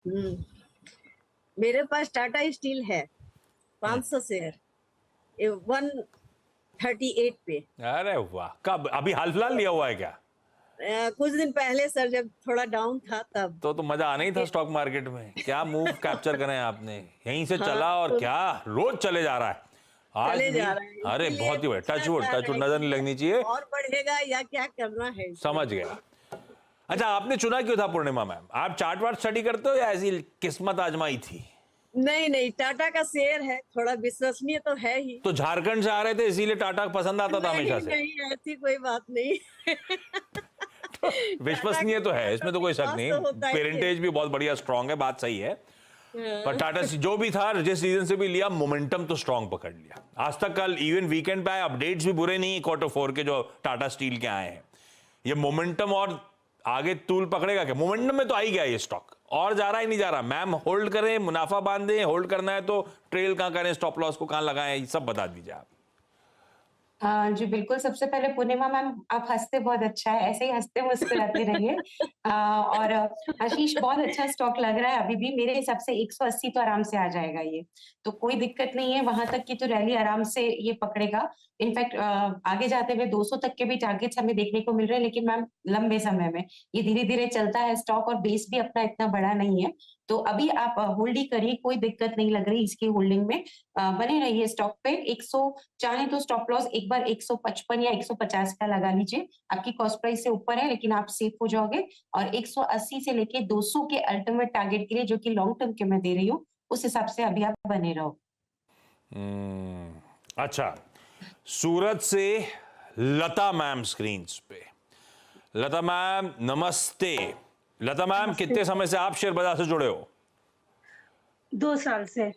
हम्म, मेरे पास टाटा स्टील है 500 शेयर 138 पे। अरे वाह, कब? अभी हाल फिलहाल लिया हुआ है क्या? कुछ दिन पहले सर, जब थोड़ा डाउन था तब। तो मजा आना ही था ये- स्टॉक मार्केट में। क्या मूव कैप्चर करें आपने, यहीं से हाँ, चला और तो क्या रोज चले जा रहा है आज चले भी। जा रहा है, अरे इसीलिए बहुत ही बढ़िया, पूछना टचवुड चाह रहा टचवुड, है नजर कि नहीं ये लगनी चाहिए। और बढ़ेगा या क्या करना है इसमें। समझ गया। अच्छा, आपने चुना क्यों था पूर्णिमा मैम? आप चार्ट वार्ट स्टडी करते हो या ऐसी किस्मत आजमाई थी? नहीं नहीं, टाटा का शेयर है, थोड़ा विश्वसनीय तो है ही। तो झारखंड से आ रहे थे इसीलिए टाटा पसंद आता था हमेशा नहीं से? नहीं, ऐसी कोई बात नहीं। तो टाटा विश्वसनीय तो है, का इसमें तो कोई शक विश्वास नहीं। तो होता ही है। पेरेंटेज भी बहुत बढ़िया स्ट्रांग है, बात सही है। पर हाँ। टाटा जो भी था, जिस रीजन से भी लिया, मोमेंटम तो स्ट्रांग पकड़ लिया। आज तक कल इवन वीकेंड पे आए अपडेट्स भी बुरे नहीं Q4 के जो टाटा स्टील के आए हैं। ये मोमेंटम और आगे तूल पकड़ेगा क्या? मोमेंटम में तो आ ही गया ये स्टॉक, और जा रहा ही नहीं जा रहा। मैम होल्ड करें, मुनाफा बांधें, होल्ड करना है तो ट्रेल कहां करें, स्टॉप लॉस को कहां लगाएं, ये सब बता दीजिए आप। जी बिल्कुल। सबसे पहले पूर्णिमा मैम, आप हंसते बहुत अच्छा है, ऐसे ही हंसते मुस्कुराते रहिए। और आशीष, बहुत अच्छा स्टॉक लग रहा है। अभी भी मेरे हिसाब से 180 तो आराम से आ जाएगा ये, तो कोई दिक्कत नहीं है। वहां तक की तो रैली आराम से ये पकड़ेगा। इनफैक्ट आगे जाते हुए 200 तक के भी टारगेट्स हमें देखने को मिल रहे हैं, लेकिन मैम लंबे समय में ये धीरे धीरे चलता है स्टॉक, और बेस भी अपना इतना बड़ा नहीं है। तो अभी आप होल्ड ही करिए, कोई दिक्कत नहीं लग रही इसकी होल्डिंग में। बने रहिए स्टॉक पे। 100 चाहे तो स्टॉप लॉस एक बार 155 या 150 का लगा लीजिए। आपकी कॉस्ट प्राइस से ऊपर है, लेकिन आप सेफ हो जाओगे। और 180 से लेके 200 के अल्टीमेट टारगेट के लिए, जो कि लॉन्ग टर्म के मैं दे रही हूँ, उस हिसाब से अभी आप बने रहो। अच्छा, सूरत से लता मैम स्क्रीन पे। लता मैम नमस्ते। लता मैम, नमस्ते। कितने समय से आप शेयर बाजार से जुड़े हो? 2 साल से।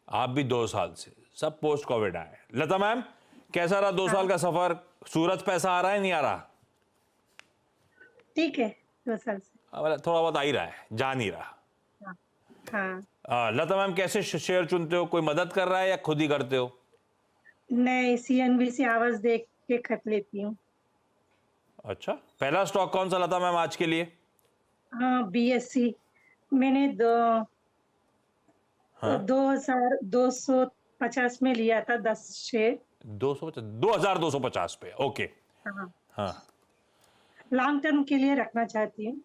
आप भी 2 साल से। सब पोस्ट कोविड आए। लता मैम, कैसा रहा 2 साल का सफर? सूरत पैसा आ रहा है, नहीं आ रहा? ठीक है, 2 साल से। मतलब थोड़ा बहुत आ ही रहा है, जा नहीं रहा। हाँ। हाँ। लता मैम, कैसे शेयर चुनते हो? कोई मदद कर रहा है या खुद ही करते हो? मैं CNBC आवाज देख के खत लेती हूँ। अच्छा, पहला स्टॉक कौन सा लता मैम आज के लिए? हाँ, BSC मैंने हाँ, 2250 में लिया था 10 शेयर। 2250 पे। ओके। हाँ, हाँ, लॉन्ग टर्म के लिए रखना चाहती हूँ।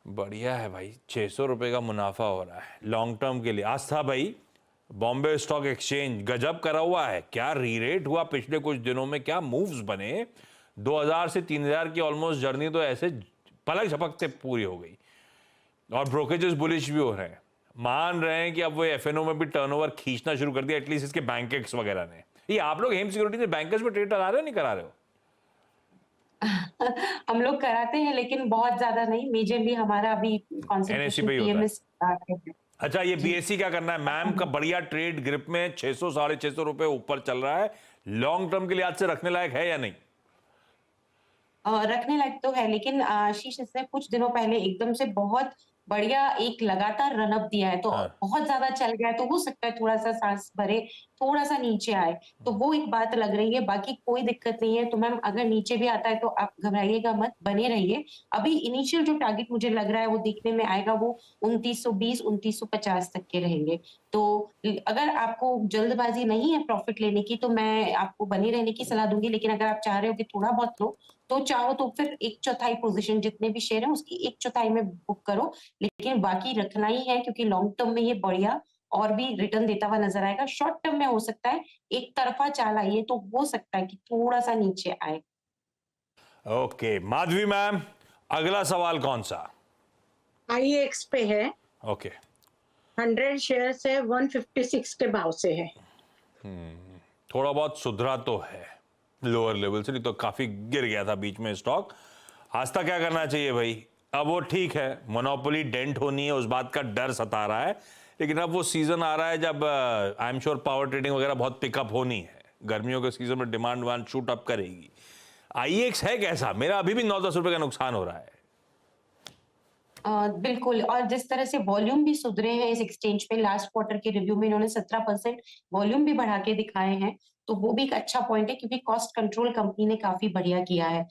बढ़िया है भाई। 600 रुपए का मुनाफा हो रहा है लॉन्ग टर्म के लिए। आज था भाई बॉम्बे स्टॉक एक्सचेंज, गजब करा हुआ है। क्या री रेट हुआ पिछले कुछ दिनों में, क्या मूव्स बने। 2000 से 3000 की ऑलमोस्ट जर्नी तो ऐसे पलक झपकते पूरी हो गई। और ब्रोकरेजेस बुलिश भी हो रहे हैं, मान रहे हैं कि अब वो एफएनओ में भी टर्नओवर खींचना शुरू कर दिया, एटलीस्ट इसके बैंकर्स वगैरह ने। ये आप लोग हेम सिक्योरिटी से बैंकर्स में ट्रेड करा रहे हो, नहीं करा रहे हो? हम लोग कराते हैं, लेकिन बहुत ज्यादा नहीं। मेजरली हमारा अभी एनएससी कंसंट्रेशन पे ही होता है। PMS पे है। अच्छा, ये बीएससी क्या करना है मैम का? बढ़िया ट्रेड ग्रिप में 600 650 रुपए ऊपर चल रहा है। लॉन्ग टर्म के लिए आज से रखने लायक है या नहीं? रखने लायक तो है, लेकिन आशीष, इसने कुछ दिनों पहले एकदम से बहुत बढ़िया एक लगातार रन अप दिया है, तो हाँ। बहुत ज्यादा चल गया है, तो हो सकता है थोड़ा सा सांस भरे, थोड़ा सा नीचे आए, तो वो एक बात लग रही है। बाकी कोई दिक्कत नहीं है। तो मैम, अगर नीचे भी आता है तो आप घबराइएगा मत, बने रहिए। अभी इनिशियल जो टारगेट मुझे लग रहा है वो देखने में आएगा, वो 2920 2950 तक के रहेंगे। तो अगर आपको जल्दबाजी नहीं है प्रॉफिट लेने की, तो मैं आपको बने रहने की सलाह दूंगी। लेकिन अगर आप चाह रहे हो कि थोड़ा बहुत लो, तो चाहो तो फिर 1/4 पोजीशन, जितने भी शेयर है उसकी 1/4 में बुक करो। लेकिन बाकी रखना ही है, क्योंकि लॉन्ग टर्म में ये बढ़िया और भी रिटर्न देता हुआ नजर आएगा। शॉर्ट टर्म में हो सकता है एक तरफा चाल आई है, तो हो सकता है कि थोड़ा सा नीचे आए। ओके माधवी मैम, अगला सवाल कौन सा? IEX पे है। ओके। 100 शेयर से 156 के भाव से है। थोड़ा बहुत सुधरा तो है लोअर लेवल से, नहीं तो काफी गिर गया था बीच में स्टॉक। आस्था क्या करना चाहिए भाई? अब वो ठीक है, मोनोपोली डेंट होनी है, उस बात का डर सता रहा है, लेकिन अब वो सीजन आ रहा है जब I am sure power trading वगैरह बहुत पिकअप होनी है। गर्मियों के सीजन में डिमांड वांड शूट अप करेगी। IEX है कैसा? मेरा अभी भी 9-10 रुपए का नुकसान हो रहा है। बिल्कुल। और जिस तरह से वॉल्यूम भी सुधरे हैं इस एक्सचेंज पे, लास्ट क्वार्टर के रिव्यू में इन्होंने 17% वॉल्यूम भी बढ़ा के दिखाए हैं, तो वो भी एक अच्छा पॉइंट है क्योंकि कॉस्ट कंट्रोल कंपनी ने काफी बढ़िया किया है।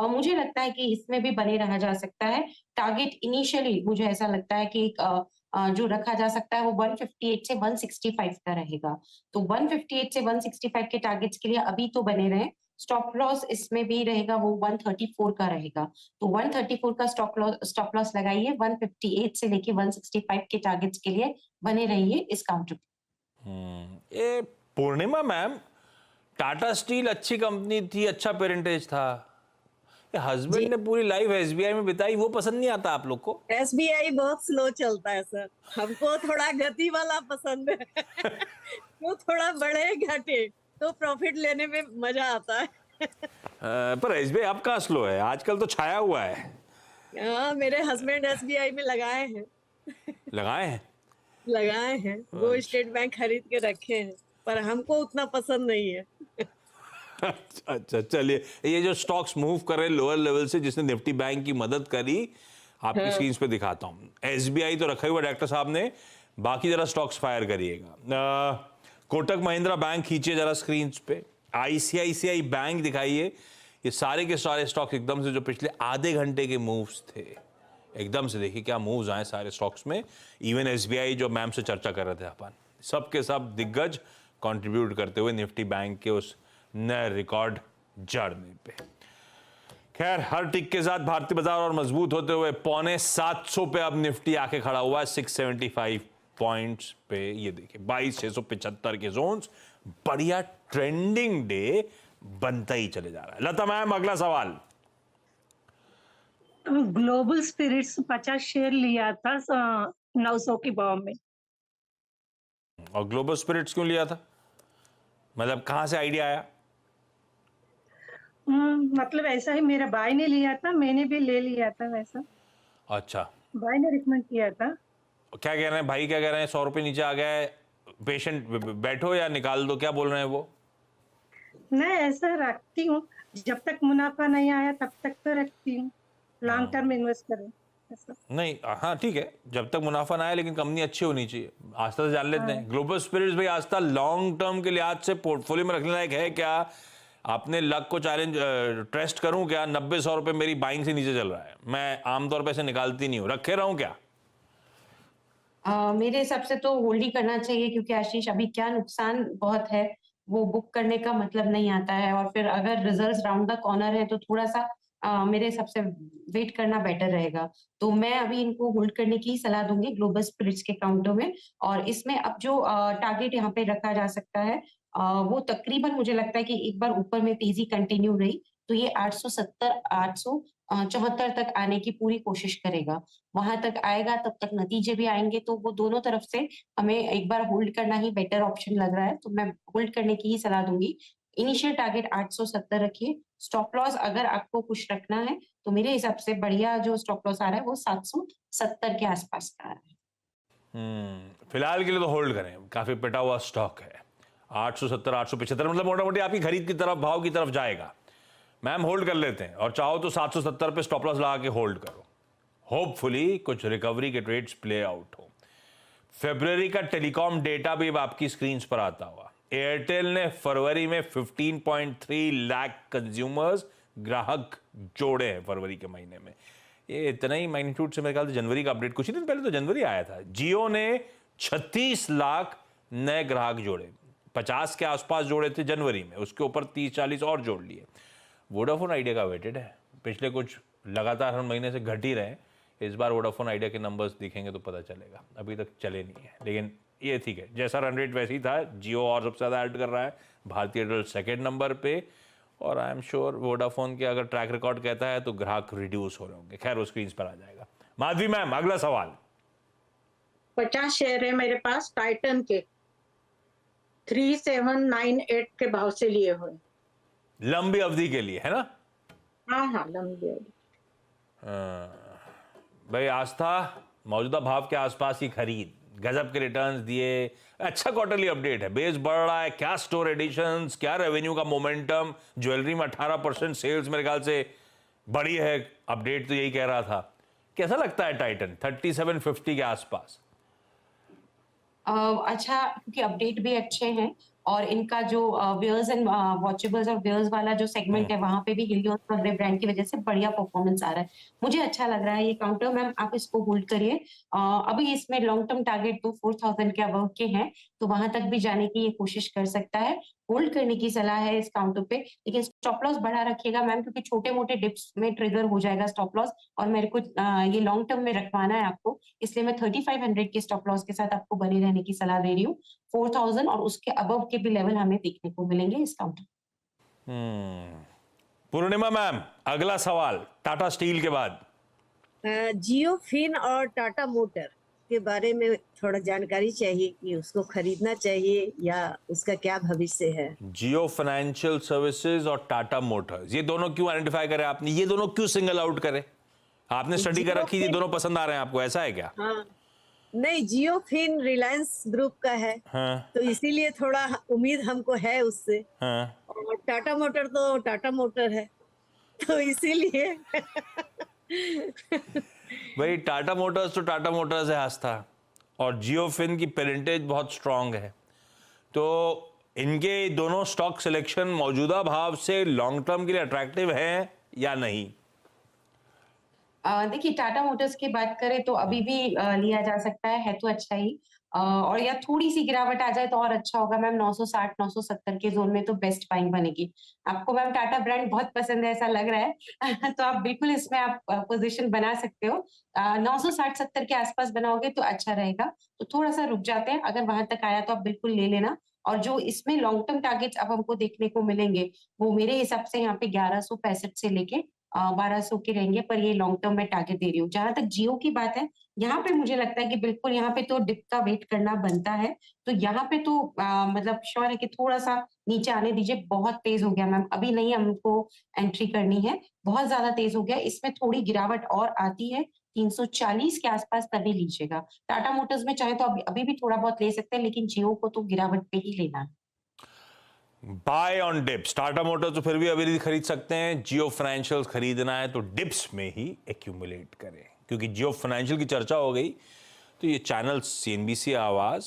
मुझे लगता है कि इसमें भी बने रहा जा सकता है। टारगेट इनिशियली मुझे ऐसा लगता है कि जो रखा जा सकता है वो 158 से 165 का रहेगा। तो 158 से 165 के टारगेट्स के लिए अभी तो बने रहे। स्टॉप लॉस इसमें भी रहेगा वो 134 का रहेगा। तो 134 का स्टॉप लॉस लगाइए, 158 से लेके 165 के टारगेट्स के लिए बने रहिए इस काउंटर पे। ये पूर्णिमा मैम, टाटा स्टील अच्छी कंपनी थी, अच्छा पेरेंटेज था, हस्बैंड ने पूरी लाइफ एसबीआई में बिताई, वो पसंद नहीं आता आप लोग को? एसबीआई बहुत स्लो चलता है सर, हमको थोड़ा गति वाला पसंद है। वो थोड़ा बढ़े घटे तो प्रॉफिट लेने में मजा आता है। पर एसबीआई अब कहाँ स्लो है, आजकल तो छाया हुआ है। हाँ, मेरे हस्बैंड एसबीआई में लगाए हैं। लगाए हैं? लगाए हैं, वो स्टेट बैंक खरीद के रखे हैं, पर हमको उतना पसंद नहीं है। अच्छा, चलिए, ये जो स्टॉक्स मूव कर रहे हैं लोअर लेवल से, जिसने निफ्टी बैंक की मदद करी, आपकी स्क्रीन पे दिखाता हूं। एसबीआई तो रखा हुआ डायरेक्टर साहब ने, बाकी जरा स्टॉक्स फायर करिएगा। कोटक महिंद्रा बैंक खींचिए जरा स्क्रीन पे, आईसीआईसीआई बैंक दिखाइए। ये सारे के सारे स्टॉक्स एकदम से जो पिछले आधे घंटे के मूव्स थे, एकदम से देखिए क्या मूव्स आए सारे स्टॉक्स में। इवन एसबीआई जो मैम से चर्चा कर रहे थे अपन, सब के सब दिग्गज कंट्रीब्यूट करते हुए निफ्टी बैंक के उस नए रिकॉर्ड जर्नी पे। खैर, हर टिक के साथ भारतीय बाजार और मजबूत होते हुए 750 पे अब निफ्टी आके खड़ा हुआ है 675 पॉइंट्स पे। ये देखिए 22,675 के जोन्स, बढ़िया ट्रेंडिंग डे बनता ही चले जा रहा है। लता मैम, अगला सवाल। ग्लोबल स्पिरिट्स 50 शेयर लिया था 900 के भाव में। और ग्लोबल स्पिरिट्स क्यों लिया था, मतलब कहां से आइडिया आया? मतलब ऐसा ही, मेरा भाई ने लिया था, मैंने भी ले लिया था वैसा। अच्छा, भाई ने रिकमेंड किया था। क्या कह रहे हैं भाई, क्या कह रहे हैं? 100 रुपए नीचे आ गया है, पेशेंट बैठो या निकाल दो, क्या बोल रहे हैं वो? मैं ऐसा रखती हूँ, जब तक मुनाफा नहीं आया तब तक तो रखती हूँ, लॉन्ग टर्म इन्वेस्ट करें ऐसा। नहीं, हाँ ठीक है, जब तक मुनाफा ना आए, लेकिन कंपनी अच्छी होनी चाहिए। आस्था से जान लेते हैं, ग्लोबल स्पिरिट्स भाई आस्था लॉन्ग टर्म के लिहाज से पोर्टफोलियो में रखने लायक है क्या? आपने लक को चैलेंज टेस्ट करूं क्या? 90-100 रुपए मेरी बाइंग से नीचे चल रहा है, मैं आमतौर पर ऐसे निकालती नहीं हूँ, रखे रहूं क्या? मेरे हिसाब से तो होल्ड ही करना चाहिए क्योंकि आशीष अभी क्या नुकसान बहुत है, वो बुक करने का मतलब नहीं आता है। और फिर अगर रिजल्ट्स राउंड द कॉर्नर है तो थोड़ा सा मेरे हिसाब से वेट करना बेटर रहेगा। तो मैं अभी इनको होल्ड करने की सलाह दूंगी ग्लोबल स्पिरिट्स के काउंटर में। और इसमें अब जो टारगेट यहाँ पे रखा जा सकता है वो तकरीबन मुझे लगता है कि एक बार ऊपर में तेजी कंटिन्यू रही तो ये 870 874 तक आने की पूरी कोशिश करेगा। वहां तक आएगा तब तक नतीजे भी आएंगे, तो वो दोनों तरफ से हमें एक बार होल्ड करना ही बेटर ऑप्शन लग रहा है, तो मैं होल्ड करने की ही सलाह दूंगी। इनिशियल टारगेट 870 रखिए। स्टॉप लॉस अगर आपको कुछ रखना है तो मेरे हिसाब से बढ़िया जो स्टॉप लॉस आ रहा है वो 770 के आसपास का आ रहा है। फिलहाल के लिए तो होल्ड करें, काफी पिटा हुआ स्टॉक है। 870 875 मतलब मोटा मोटी आपकी खरीद की तरफ, भाव की तरफ जाएगा। मैम होल्ड कर लेते हैं, और चाहो तो 770 पे स्टॉप लॉस लगा के होल्ड करो। होपफुली कुछ रिकवरी के ट्रेड्स प्ले आउट हो। फरवरी का टेलीकॉम डेटा भी अब आपकी स्क्रीन पर आता हुआ। एयरटेल ने फरवरी में 15.3 लाख कंज्यूमर्स, ग्राहक जोड़े हैं फरवरी के महीने में। ये इतना ही मैग्नीट्यूड से मेरे ख्याल से जनवरी का अपडेट, कुछ ही दिन पहले तो जनवरी आया था। जियो ने 36 लाख नए ग्राहक जोड़े, 50 के आसपास जोड़े थे जनवरी में, उसके ऊपर 30-40 और जोड़ लिए। वोडाफोन आइडिया का वेटेड है, पिछले कुछ लगातार हर महीने से घट ही रहे हैं। इस बार वोडाफोन आइडिया के नंबर्स दिखेंगे तो पता चलेगा, अभी तक चले नहीं है, लेकिन ये ठीक है, जैसा रन रेट वैसे ही था। जियो और सबसे ज़्यादा ऐड कर रहा है, भारतीय एयरटेल सेकेंड नंबर पे, और आई एम श्योर वोडाफोन के अगर ट्रैक रिकॉर्ड कहता है तो ग्राहक रिड्यूस हो रहे होंगे। खैर वो स्क्रीन पर आ जाएगा। माधवी मैम, अगला सवाल। 50 शेयर है मेरे पास टाइटन के, 3798 के भाव से लिए हुए। लंबी अवधि के लिए है ना? हाँ, लंबी अवधि। भाई आस्था, मौजूदा भाव के आसपास की खरीद, गजब के रिटर्न्स दिए, अच्छा क्वार्टरली अपडेट है, बेस बढ़ रहा है, क्या स्टोर एडिशंस, क्या रेवेन्यू का मोमेंटम, ज्वेलरी में 18% सेल्स मेरे ख्याल से बढ़ी है, अपडेट तो यही कह रहा था। कैसा लगता है टाइटन 3750 के आसपास? अच्छा, क्योंकि अपडेट भी अच्छे हैं और इनका जो वेयर्स एंड वॉचेबल्स और वेयर्स वाला जो सेगमेंट है वहां पे भी हिलियोस वगैरह ब्रांड की वजह से बढ़िया परफॉर्मेंस आ रहा है। मुझे अच्छा लग रहा है ये काउंटर। मैम आप इसको होल्ड करिए। अभी इसमें लॉन्ग टर्म टारगेट तो 4000 के अबव के हैं, तो वहां तक भी जाने की ये कोशिश कर सकता है। होल्ड करने की सलाह है इस काउंटर पे, लेकिन स्टॉप लॉस बढ़ा रखिएगा मैम, क्योंकि छोटे मोटे डिप्स में ट्रिगर हो जाएगा स्टॉप लॉस, और मेरे को ये लॉन्ग टर्म में रखवाना है आपको, इसलिए मैं 3500 के स्टॉप लॉस के साथ आपको बने रहने की सलाह दे रही हूँ। 4000 और उसके अबव के भी लेवल हमें देखने को मिलेंगे इस काउंटर। पूर्णिमा मैम, अगला सवाल टाटा स्टील के बाद। जियो फिन और टाटा मोटर के बारे में थोड़ा जानकारी चाहिए कि उसको खरीदना चाहिए या उसका क्या भविष्य है। जियो फाइनेंशियल सर्विसेज और टाटा मोटर्स, ये दोनों क्यों आइडेंटिफाई करे आपने? ये दोनों क्यों सिंगल आउट करे? आपने स्टडी कर रखी, ये दोनों पसंद आ रहे हैं आपको, ऐसा है क्या? हाँ, नहीं, जियो फिन रिलायंस ग्रुप का है। हाँ, तो इसीलिए थोड़ा उम्मीद हमको है उससे। हाँ। और टाटा मोटर तो टाटा मोटर है, तो इसीलिए भाई टाटा मोटर्स तो टाटा मोटर्स है आस्था, और जियो फिन की पेरेंटेज बहुत स्ट्रांग है, तो इनके दोनों स्टॉक सिलेक्शन मौजूदा भाव से लॉन्ग टर्म के लिए अट्रैक्टिव है या नहीं? देखिए टाटा मोटर्स की बात करें तो अभी भी लिया जा सकता है तो अच्छा ही। और या थोड़ी सी गिरावट आ जाए तो और अच्छा होगा मैम। 960 970 के जोन में तो बेस्ट बाइंग बनेगी। आपको मैम टाटा ब्रांड बहुत पसंद है ऐसा लग रहा है तो आप बिल्कुल इसमें आप पोजीशन बना सकते हो। 960-70 के आसपास बनाओगे तो अच्छा रहेगा। तो थोड़ा सा रुक जाते हैं, अगर वहां तक आया तो आप बिल्कुल ले लेना। और जो इसमें लॉन्ग टर्म टारगेट्स अब हमको देखने को मिलेंगे वो मेरे हिसाब से यहाँ पे 1165 से लेके 1200 के रहेंगे, पर ये लॉन्ग टर्म में टारगेट दे रही हूँ। जहां तक जियो की बात है, यहाँ पे मुझे लगता है कि बिल्कुल यहाँ पे तो डिप का वेट करना बनता है। तो यहाँ पे तो मतलब श्योर है कि थोड़ा सा नीचे आने दीजिए। बहुत तेज हो गया मैम, अभी नहीं हमको एंट्री करनी है, बहुत ज्यादा तेज हो गया। इसमें थोड़ी गिरावट और आती है 340 के आसपास, तभी लीजिएगा। टाटा मोटर्स में चाहे तो अभी भी थोड़ा बहुत ले सकते हैं, लेकिन जियो को तो गिरावट पे ही लेना है। Buy on dips. Tata motors तो फिर भी अभी नहीं खरीद सकते हैं, जियो फाइनेंशियल खरीदना है तो डिप्स में ही एक्यूमुलेट करें, क्योंकि जियो फाइनेंशियल की चर्चा हो गई तो ये चैनल सीएनबीसी आवाज,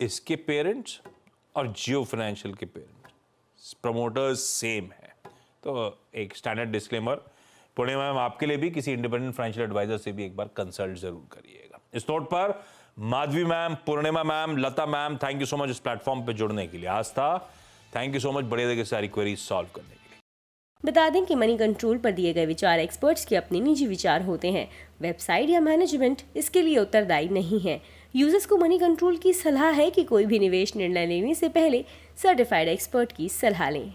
इसके पेरेंट्स और जियो फाइनेंशियल के पेरेंट्स प्रमोटर्स सेम है। तो एक स्टैंडर्ड डिस्क्लेमर पूर्णिमा मैम आपके लिए भी, किसी इंडिपेंडेंट फाइनेंशियल एडवाइजर से भी एक बार कंसल्ट जरूर करिएगा। इस नोट पर Madhavi ma'am, Purnima ma'am, Lata ma'am, thank you so much इस प्लेटफॉर्म पे जुड़ने के लिए। आस्था, थैंक यू सो मच बढ़िया तरीके से सारी क्वेरीज सॉल्व करने के लिए। बता दें कि मनी कंट्रोल पर दिए गए विचार एक्सपर्ट्स के अपने निजी विचार होते हैं। वेबसाइट या मैनेजमेंट इसके लिए उत्तरदायी नहीं है। यूजर्स को मनी कंट्रोल की सलाह है कि कोई भी निवेश निर्णय लेने से पहले सर्टिफाइड एक्सपर्ट की सलाह लें।